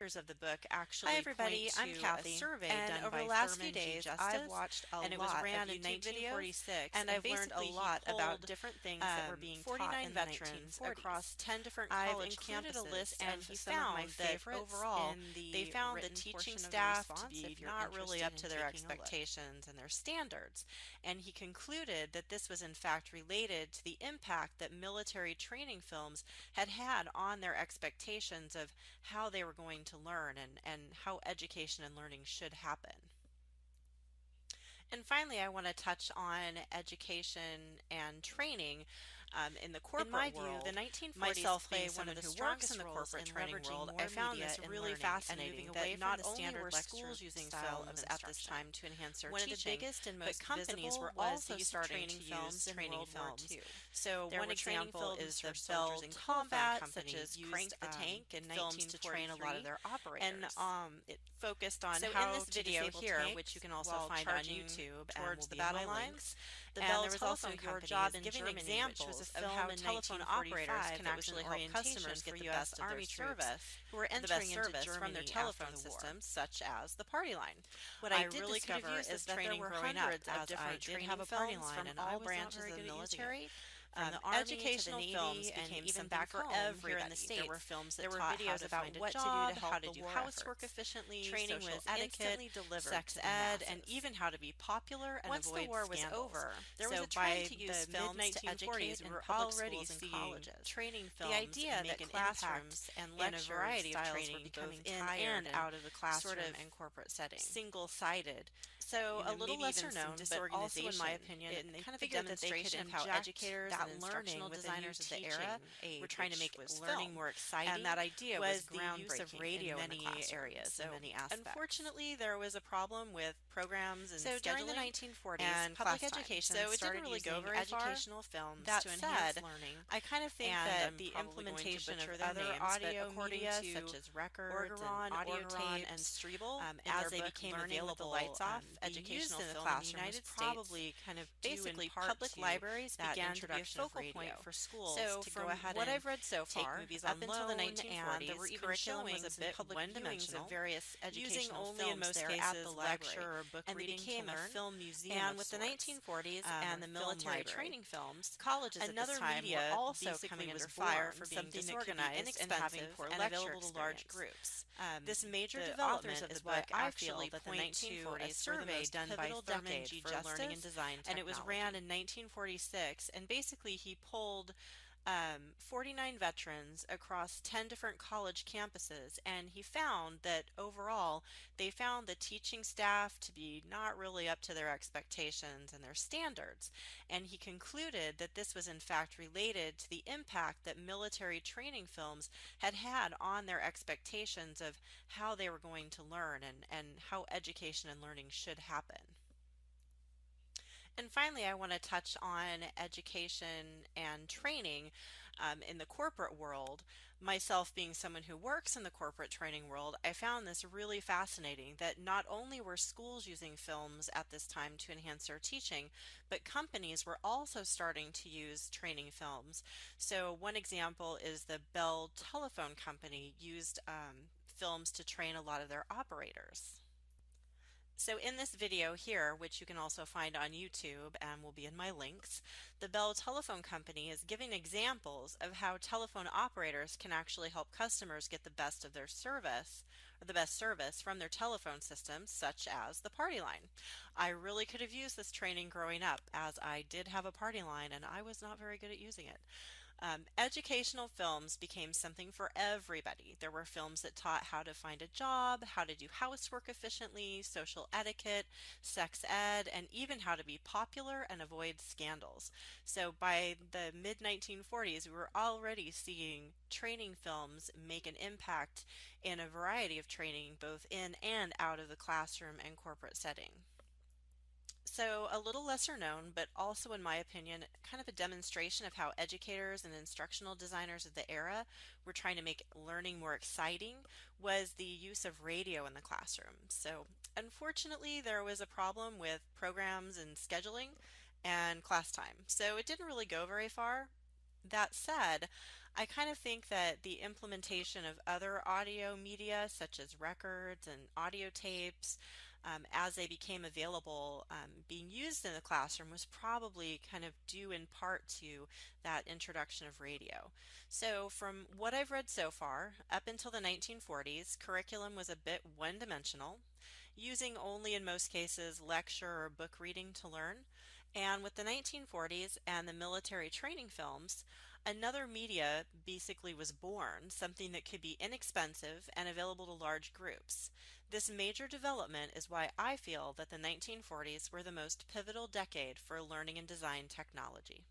authors of the book actually Hi everybody, point I'm to a Kathy, survey and done over by the last few Thurman G. days I've Justice, watched a and it was lot ran of in YouTube videos, 1946, and and I've learned a basically he lot about pulled different things that were being taught 49 in the veterans 1940s. across 10 different I've college included a campuses, list and of he some of my found that favorites overall in they the found the written teaching portion of the staff to response be if you're not really interested up in to their taking a look. expectations and their standards, and he concluded that this was in fact related to the impact that military training films had on their expectations of how they were going to learn and how education and learning should happen. And finally, I want to touch on education and training in the In my corporate view, the world. 1940s Myself play being one of someone the who works strongest in the roles corporate in training leveraging world, more I found media this in really learning and fascinating moving that away from not the only standard were lecture schools using style of films at this instruction. time to enhance their One of the teaching, biggest and but most companies visible were was the also use of starting training to use films in training World War films. II. So There one were training example films is for the Bell soldiers in Telephone combat, such Company as used Crank the Tank in films to train a lot of 1943, their and operators. It focused on so in how this to video disable here, which you tanks can also while find on charging YouTube and towards will the be in battle my lines. links, the And Bell there was also Telephone Your Company Job is in giving Germany, which was examples a of film how in telephone 1945 operators can that was an actually help orientation customers for get the the best best of their Army troops service who are the best entering into service from their Germany after telephone the war. systems, such as the party line. What I I did really could have discover used is this that there training were growing up, hundreds of as I different did have training a party films line from and I all was not branches very of the good at using it. military, from the Army to the Educational films Navy, and became even something back for home here in everybody. the There were States. films that There were taught how videos to about find a what to do job, to how help to the do war housework efforts. efficiently, Training social was etiquette, instantly delivered sex to the ed, and masses. even how to be popular and Once the avoid war was scandals. over, there was So a trend by to use the mid films to educate 1940s, we in were public already schools and seeing colleges. training The films idea make that an classrooms impact and in a lecture variety of styles were training, both becoming in tired and and out of the sort classroom of and corporate setting. single-sided. So a little Maybe lesser even some known, but also in my disorganization, opinion, and they kind of a figured that they could demonstration of how inject educators and that learning instructional with a new designers of the era teaching were aid, trying to which make was learning film. more exciting. And that idea was The use of groundbreaking radio in in the many classroom. areas and So many aspects. unfortunately, there was a problem with programs and So during the scheduling 1940s, and public class time. education So it didn't started really go using very far. educational films That to enhance said, learning, I kind of think and that I'm the probably going to implementation of butcher their other names, audio but according media, to such as records Orgeron, and audio Orgeron, tapes, and Strebel, in as their they book became Learning with the available, Lights Off, be used educational in the film in the classroom was United States, probably kind of due in basically part public to libraries that began to be a introduction of focal radio. point for schools So to from go ahead what and I've read so take far, movies up on until the loan, 1940s, and there were even curriculum was showings a bit and public viewings one-dimensional, of various using educational only in films most there cases at the library, lecture or book and they reading became to a learn. film museum And of with the sorts, 1940s or and the film military library. training films, Colleges at another this time were media also basically coming was under fire born, for being something that could be disorganized and having inexpensive poor and lecture available to large experience. groups. This major The development authors of is the what book I actually feel that the point to a 1940s survey done by Thurman decade G. for Justice, learning and design and it was ran technology. in 1946, and basically he pulled 49 veterans across 10 different college campuses, and he found that overall they found the teaching staff to be not really up to their expectations and their standards, and he concluded that this was in fact related to the impact that military training films had on their expectations of how they were going to learn and how education and learning should happen. And finally, I want to touch on education and training in the corporate world. Myself being someone who works in the corporate training world, I found this really fascinating that not only were schools using films at this time to enhance their teaching, but companies were also starting to use training films. So one example is the Bell Telephone Company used films to train a lot of their operators. So in this video here, which you can also find on YouTube and will be in my links, the Bell Telephone Company is giving examples of how telephone operators can actually help customers get the best of their service, or the best service from their telephone systems, such as the party line. I really could have used this training growing up, as I did have a party line and I was not very good at using it. Educational films became something for everybody. There were films that taught how to find a job, how to do housework efficiently, social etiquette, sex ed, and even how to be popular and avoid scandals. So by the mid 1940s, we were already seeing training films make an impact in a variety of training, both in and out of the classroom and corporate setting. So a little lesser known, but also in my opinion, kind of a demonstration of how educators and instructional designers of the era were trying to make learning more exciting, was the use of radio in the classroom. So unfortunately, there was a problem with programs and scheduling and class time. So it didn't really go very far. That said, I kind of think that the implementation of other audio media, such as records and audio tapes, as they became available, being used in the classroom was probably kind of due in part to that introduction of radio. So, from what I've read so far, up until the 1940s, curriculum was a bit one-dimensional, using only in most cases lecture or book reading to learn. And with the 1940s and the military training films, another media basically was born, something that could be inexpensive and available to large groups. This major development is why I feel that the 1940s were the most pivotal decade for learning and design technology.